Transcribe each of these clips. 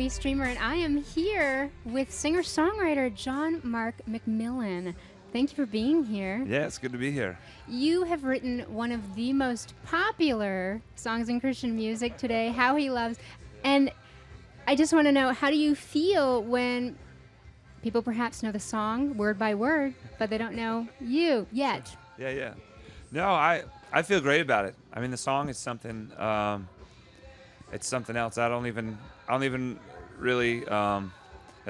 Amy Streamer, and I am here with singer-songwriter John Mark McMillan. Thank you for being here. Yeah, it's good to be here. You have written one of the most popular songs in Christian music today, How He Loves. And I just want to know, how do you feel when people perhaps know the song word by word, but they don't know you yet? Yeah. No, I feel great about it. I mean, the song is something. It's something else. I don't even really. It's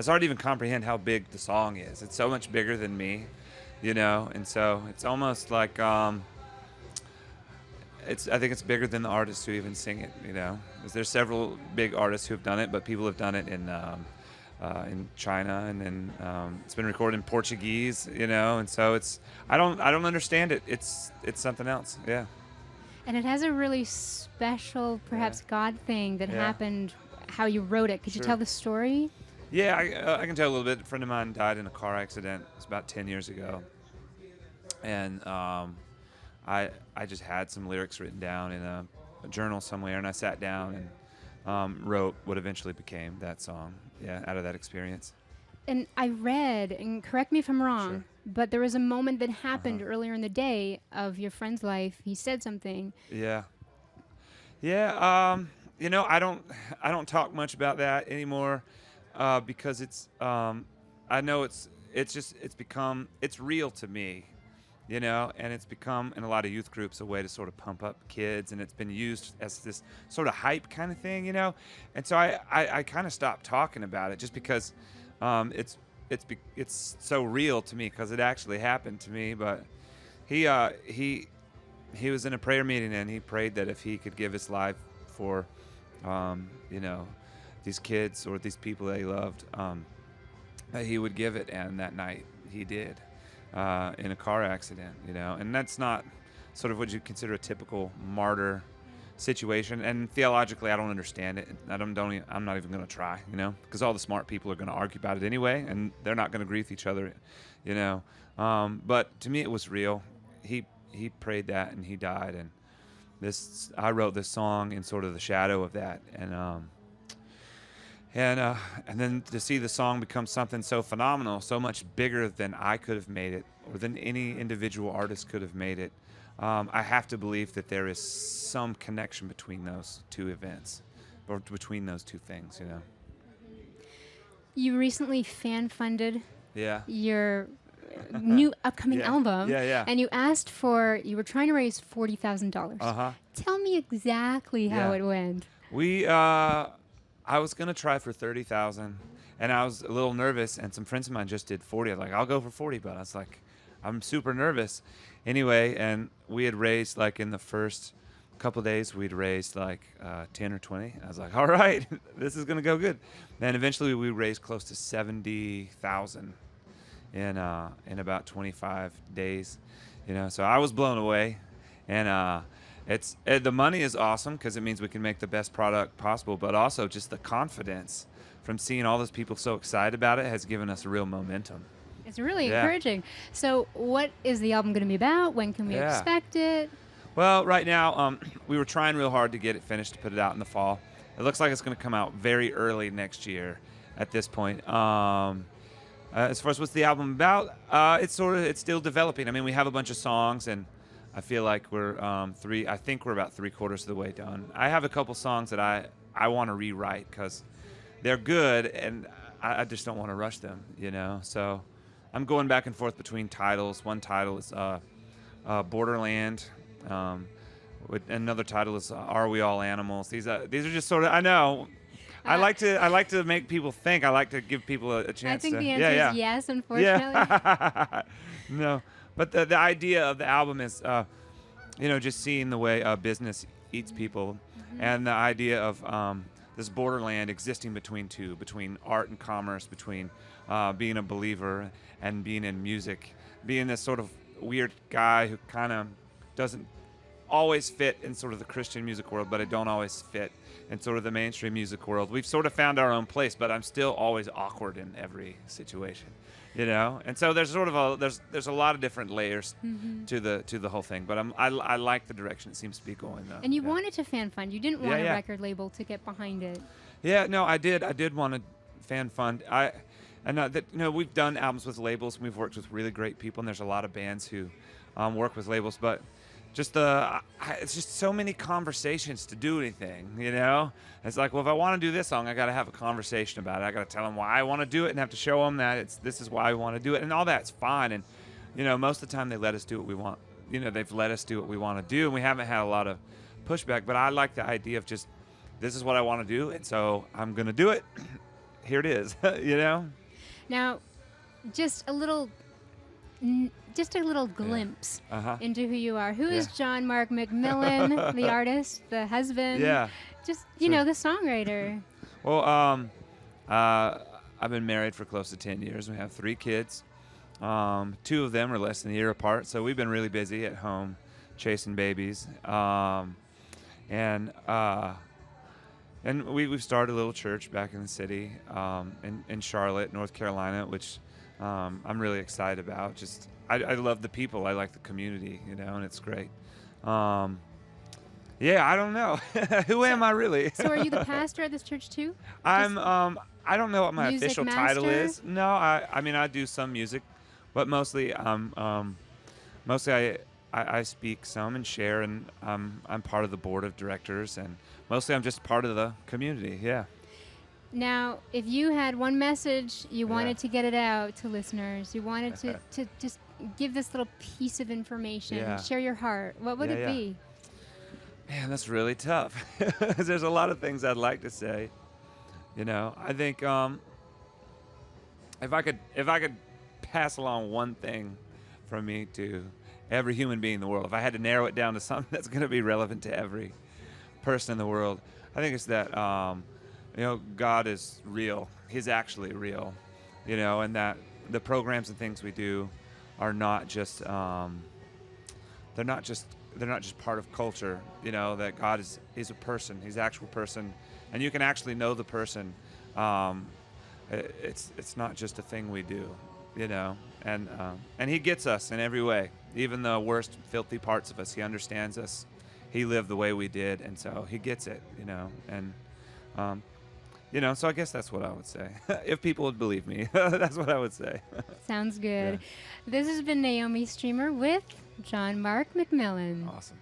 hard to even comprehend how big the song is. It's so much bigger than me, and so it's almost like I think it's bigger than the artists who even sing it. There's several big artists who have done it, but people have done it in China, and then it's been recorded in Portuguese, and so I don't understand it. It's something else. Yeah. And it has a really special, perhaps God thing that happened. How you wrote it? Could you tell the story? Yeah, I can tell a little bit. A friend of mine died in a car accident. It was about 10 years ago, and I just had some lyrics written down in a journal somewhere, and I sat down and wrote what eventually became that song. Yeah, out of that experience. And I read, and correct me if I'm wrong, but there was a moment that happened earlier in the day of your friend's life. He said something. Yeah. I don't talk much about that anymore because I know it's real to me, and it's become in a lot of youth groups a way to sort of pump up kids, and it's been used as this sort of hype kind of thing, and so I kind of stopped talking about it just because it's so real to me because it actually happened to me. But he was in a prayer meeting, and he prayed that if he could give his life for these kids or these people that he loved, that he would give it, and that night he did. In a car accident, and that's not sort of what you consider a typical martyr situation. And theologically, I don't understand it. I'm not even going to try, because all the smart people are going to argue about it anyway, and they're not going to agree with each other, But to me, it was real. He prayed that, and he died, and I wrote this song in sort of the shadow of that, and then to see the song become something so phenomenal, so much bigger than I could have made it, or than any individual artist could have made it, I have to believe that there is some connection between those two events, or between those two things, You recently fan-funded your new upcoming album, and you were trying to raise $40,000. Tell me exactly how it went. I was gonna try for 30,000, and I was a little nervous. And some friends of mine just did 40. I was like, I'll go for 40, but I was like, I'm super nervous. Anyway, and we had raised in the first couple of days, we'd raised 10 or 20. I was like, all right, this is gonna go good. Then eventually we raised close to 70,000 in about 25 days. So I was blown away, and the money is awesome because it means we can make the best product possible, but also just the confidence from seeing all those people so excited about it has given us real momentum. It's really encouraging. So what is the album going to be about? When can we expect it? Well, right now, we were trying real hard to get it finished to put it out in the fall. It looks like it's going to come out very early next year at this point. As far as what's the album about, it's still developing. I mean, we have a bunch of songs, and I feel like we're about 3/4 of the way done. I have a couple songs that I want to rewrite because they're good, and I just don't want to rush them, So I'm going back and forth between titles. One title is Borderland. Another title is Are We All Animals? These are just sort of, I know. I like to make people think. I like to give people a chance. I think the answer is yes, unfortunately. Yeah. No. But the idea of the album is, just seeing the way business eats people, and the idea of this borderland existing between art and commerce, between being a believer and being in music, being this sort of weird guy who kind of doesn't always fit in sort of the Christian music world, but I don't always fit in sort of the mainstream music world. We've sort of found our own place, but I'm still always awkward in every situation. And so there's sort of there's a lot of different layers to the whole thing, but I like the direction it seems to be going though. And you wanted to fan fund. You didn't want a record label to get behind it. Yeah, no, I did. I did want to fan fund. We've done albums with labels. And we've worked with really great people, and there's a lot of bands who work with labels. But it's just so many conversations to do anything. It's like, well, if I want to do this song, I got to have a conversation about it. I got to tell them why I want to do it, and have to show them that this is why I want to do it, and all that's fine. And most of the time they let us do what we want. They've let us do what we want to do, and we haven't had a lot of pushback. But I like the idea of just, this is what I want to do, and so I'm gonna do it. Here it is. Now, just a little glimpse into who you are. Who is John Mark McMillan, the artist, the husband? Yeah. Just the songwriter. Well, I've been married for close to 10 years. We have 3 kids. 2 of them are less than a year apart, so we've been really busy at home chasing babies. And we've started a little church back in the city, in Charlotte, North Carolina, which I'm really excited about. Just I love the people, I like the community, and it's great. I don't know. Who am I really? So are you the pastor at this church too? I don't know what my music official master? title is. No, I do some music, but mostly I speak some and share, and I'm part of the board of directors, and mostly I'm just part of the community. Yeah. Now, if you had one message you wanted to get it out to listeners, you wanted to just give this little piece of information, share your heart, what would it be? Man, that's really tough. There's a lot of things I'd like to say. I think if I could pass along one thing from me to every human being in the world, if I had to narrow it down to something that's going to be relevant to every person in the world, I think it's that God is real. He's actually real, and that the programs and things we do are not just they're not just part of culture. That God is a person. He's an actual person, and you can actually know the person. It's not just a thing we do, and He gets us in every way, even the worst filthy parts of us. He understands us. He lived the way we did, and so He gets it, and so I guess that's what I would say. If people would believe me, that's what I would say. Sounds good. Yeah. This has been Naomi Streamer with John Mark McMillan. Awesome.